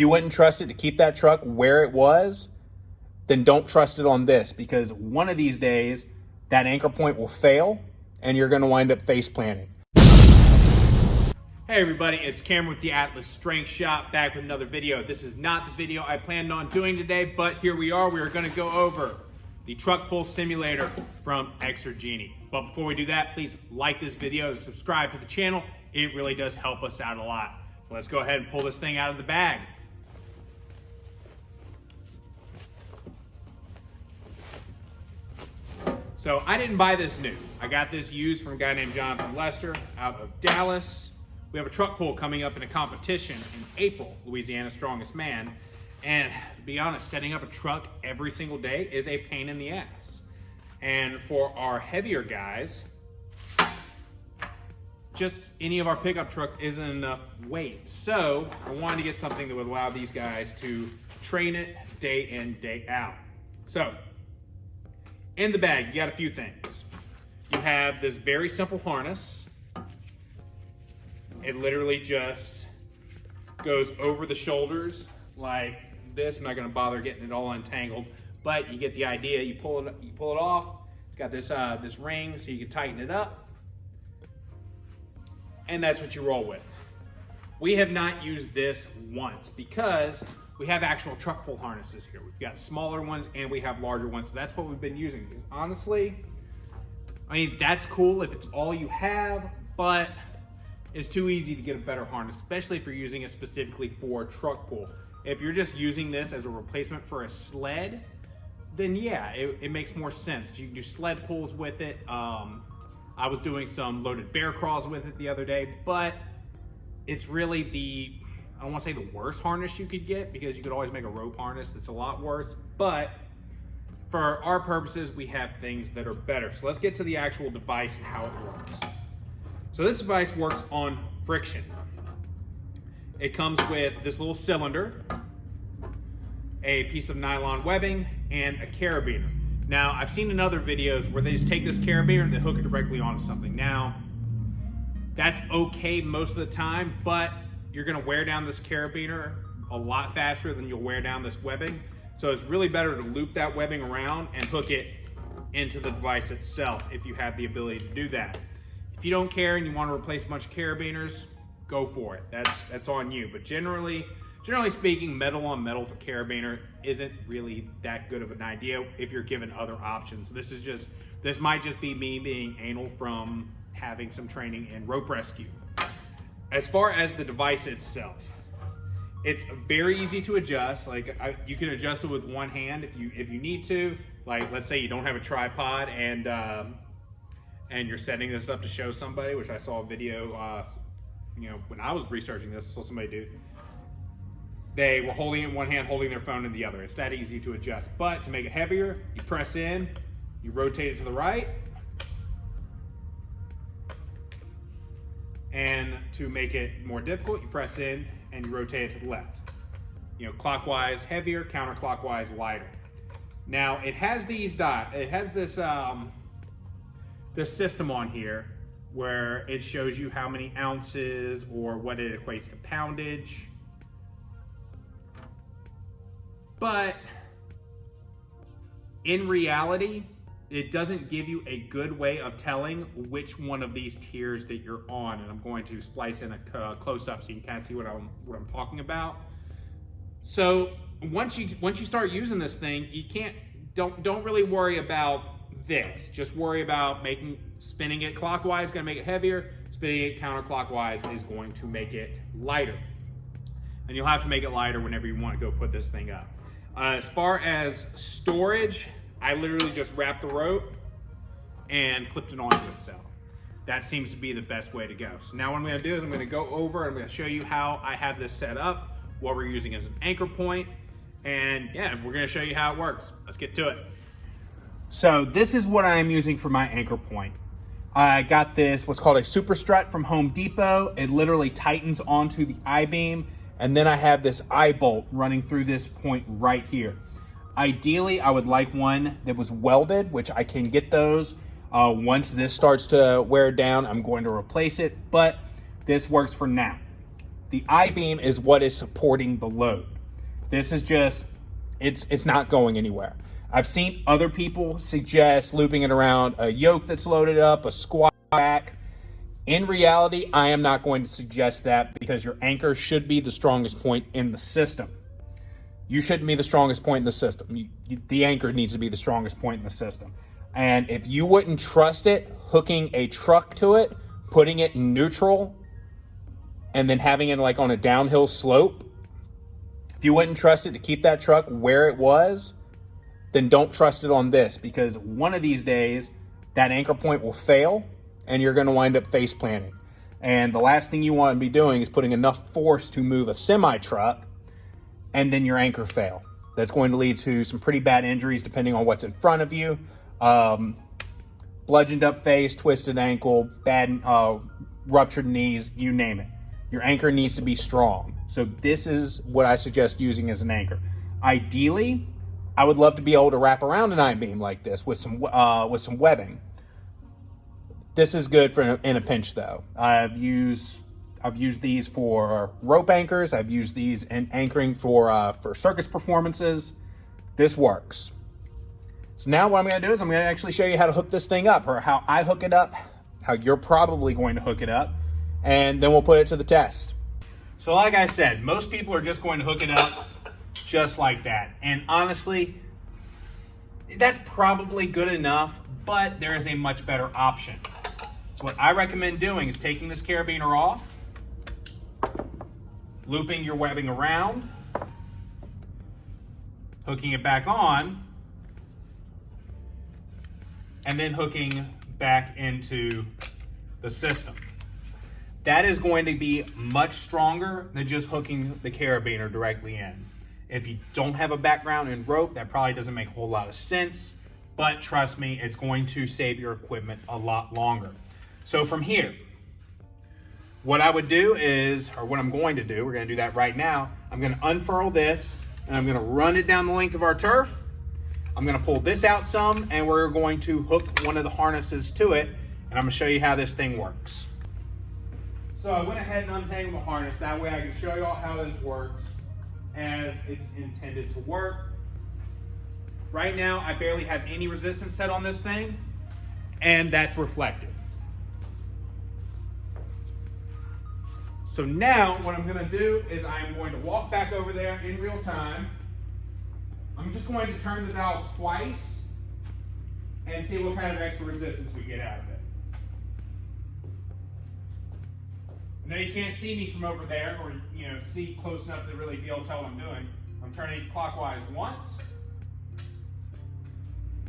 you wouldn't trust it to keep that truck where it was, then don't trust it on this, because one of these days that anchor point will fail and you're going to wind up face planting. Hey everybody, it's Cameron with the Atlas Strength Shop, back with another video. This is not the video I planned on doing today, but here we are. We are going to go over the truck pull simulator from Exergenie. But before we do that, please like this video and subscribe to the channel. It really does help us out a lot. So let's go ahead and pull this thing out of the bag. So I didn't buy this new. I got this used from a guy named Jonathan Lester out of Dallas. We have a truck pull coming up in a competition in April, Louisiana's Strongest Man. And to be honest, setting up a truck every single day is a pain in the ass. And for our heavier guys, just any of our pickup trucks isn't enough weight. So I wanted to get something that would allow these guys to train it day in, day out. So in the bag, you got a few things. You have this very simple harness. It literally just goes over the shoulders like this. I'm not gonna bother getting it all untangled, but you get the idea. You pull it off. It's got this this ring so you can tighten it up. And that's what you roll with. We have not used this once because we have actual truck pull harnesses here. We've got smaller ones and we have larger ones. So that's what we've been using. Honestly, I mean, that's cool if it's all you have, but it's too easy to get a better harness, especially if you're using it specifically for truck pull. If you're just using this as a replacement for a sled, then yeah, it makes more sense. You can do sled pulls with it. I was doing some loaded bear crawls with it the other day, but it's really I don't want to say the worst harness you could get, because you could always make a rope harness that's a lot worse, but for our purposes, we have things that are better. So let's get to the actual device and how it works. So this device works on friction. It comes with this little cylinder, a piece of nylon webbing, and a carabiner. Now, I've seen in other videos where they just take this carabiner and they hook it directly onto something. Now, that's okay most of the time, but you're gonna wear down this carabiner a lot faster than you'll wear down this webbing. So it's really better to loop that webbing around and hook it into the device itself if you have the ability to do that. If you don't care and you want to replace a bunch of carabiners, go for it. That's on you. But generally speaking, metal on metal for carabiner isn't really that good of an idea if you're given other options. This might just be me being anal from having some training in rope rescue. As far as the device itself, it's very easy to adjust. Like you can adjust it with one hand if you need to. Like let's say you don't have a tripod and you're setting this up to show somebody, which I saw a video, when I was researching this, I saw somebody do. They were holding it in one hand, holding their phone in the other. It's that easy to adjust. But to make it heavier, you press in, you rotate it to the right. And to make it more difficult, you press in and you rotate it to the left. Clockwise heavier, counterclockwise lighter. Now it has these dots. It has this system on here where it shows you how many ounces or what it equates to poundage. But in reality, it doesn't give you a good way of telling which one of these tiers that you're on. And I'm going to splice in a close-up so you can kind of see what I'm talking about. So once you start using this thing, don't really worry about this. Just worry about spinning it clockwise, gonna make it heavier. Spinning it counterclockwise is going to make it lighter. And you'll have to make it lighter whenever you want to go put this thing up. As far as storage, I literally just wrapped the rope and clipped it onto itself. That seems to be the best way to go. So now what I'm gonna do is I'm gonna go over and I'm gonna show you how I have this set up, what we're using as an anchor point, and yeah, we're gonna show you how it works. Let's get to it. So this is what I'm using for my anchor point. I got this, what's called a super strut from Home Depot. It literally tightens onto the I-beam, and then I have this eye bolt running through this point right here. Ideally, I would like one that was welded, which I can get those. Once this starts to wear down, I'm going to replace it, but this works for now. The I-beam is what is supporting the load. This is just, it's not going anywhere. I've seen other people suggest looping it around a yoke that's loaded up, a squat rack. In reality, I am not going to suggest that because your anchor should be the strongest point in the system. You shouldn't be the strongest point in the system. The anchor needs to be the strongest point in the system. And if you wouldn't trust it, hooking a truck to it, putting it in neutral, and then having it like on a downhill slope, if you wouldn't trust it to keep that truck where it was, then don't trust it on this, because one of these days that anchor point will fail and you're going to wind up face planting. And the last thing you want to be doing is putting enough force to move a semi truck and then your anchor fail. That's going to lead to some pretty bad injuries depending on what's in front of you. Bludgeoned up face, twisted ankle, bad ruptured knees, you name it. Your anchor needs to be strong. So this is what I suggest using as an anchor. Ideally, I would love to be able to wrap around an I-beam like this with some webbing. This is good for in a pinch though. I've used these for rope anchors. I've used these in anchoring for circus performances. This works. So now what I'm going to do is I'm going to actually show you how to hook this thing up, or how I hook it up, how you're probably going to hook it up, and then we'll put it to the test. So like I said, most people are just going to hook it up just like that. And honestly, that's probably good enough, but there is a much better option. So what I recommend doing is taking this carabiner off, looping your webbing around, hooking it back on, and then hooking back into the system. That is going to be much stronger than just hooking the carabiner directly in. If you don't have a background in rope, that probably doesn't make a whole lot of sense, but trust me, it's going to save your equipment a lot longer. So from here, what I would do is, or what I'm going to do, we're going to do that right now, I'm going to unfurl this and I'm going to run it down the length of our turf. I'm going to pull this out some and we're going to hook one of the harnesses to it, and I'm going to show you how this thing works. So I went ahead and untangled the harness. That way I can show you all how this works as it's intended to work. Right now, I barely have any resistance set on this thing, and that's reflected. So now what I'm going to do is I'm going to walk back over there in real time. I'm just going to turn the dial twice and see what kind of extra resistance we get out of it. Now you can't see me from over there, or see close enough to really be able to tell what I'm doing. I'm turning clockwise once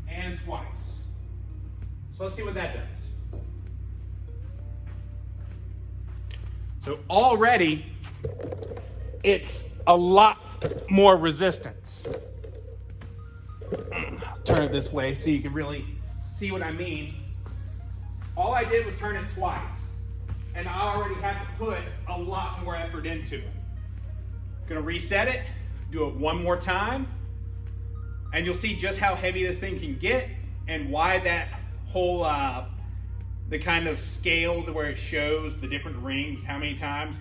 and twice. So let's see what that does. So already it's a lot more resistance. I'll turn it this way so you can really see what I mean. All I did was turn it twice, and I already had to put a lot more effort into it. I'm gonna reset it, do it one more time, and you'll see just how heavy this thing can get and why that whole, the kind of scale where it shows the different rings, how many times,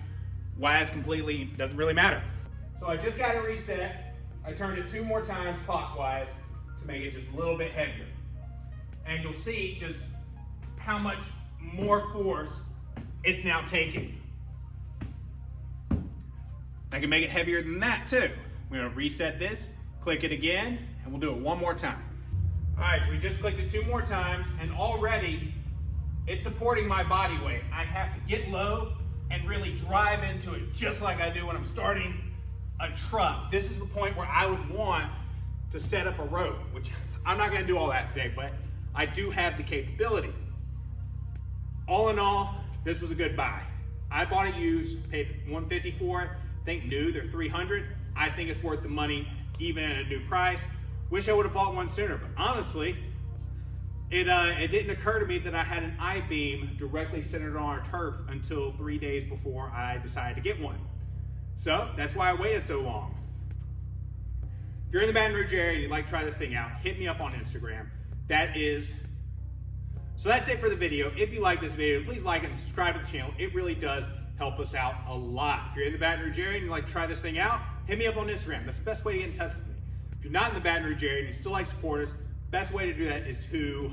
why it's completely, doesn't really matter. So I just got it reset. I turned it 2 more times clockwise to make it just a little bit heavier. And you'll see just how much more force it's now taking. I can make it heavier than that too. We're gonna reset this, click it again, and we'll do it one more time. All right, so we just clicked it 2 more times, and already it's supporting my body weight. I have to get low and really drive into it, just like I do when I'm starting a truck. This is the point where I would want to set up a rope, which I'm not gonna do all that today, but I do have the capability. All in all, this was a good buy. I bought it used, paid $150 for it. I think new, they're $300. I think it's worth the money, even at a new price. Wish I would have bought one sooner, but honestly, it didn't occur to me that I had an I-beam directly centered on our turf until 3 days before I decided to get one. So that's why I waited so long. If you're in the Baton Rouge area and you'd like to try this thing out, hit me up on Instagram. So that's it for the video. If you like this video, please like it and subscribe to the channel. It really does help us out a lot. If you're in the Baton Rouge area and you'd like to try this thing out, hit me up on Instagram. That's the best way to get in touch with me. If you're not in the Baton Rouge area and you still like to support us, best way to do that is to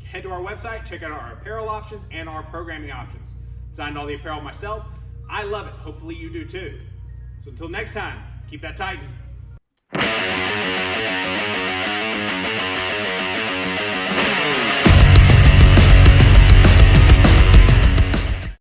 head to our website, check out our apparel options and our programming options. Designed all the apparel myself. I love it. Hopefully you do too. So until next time, keep that Titan.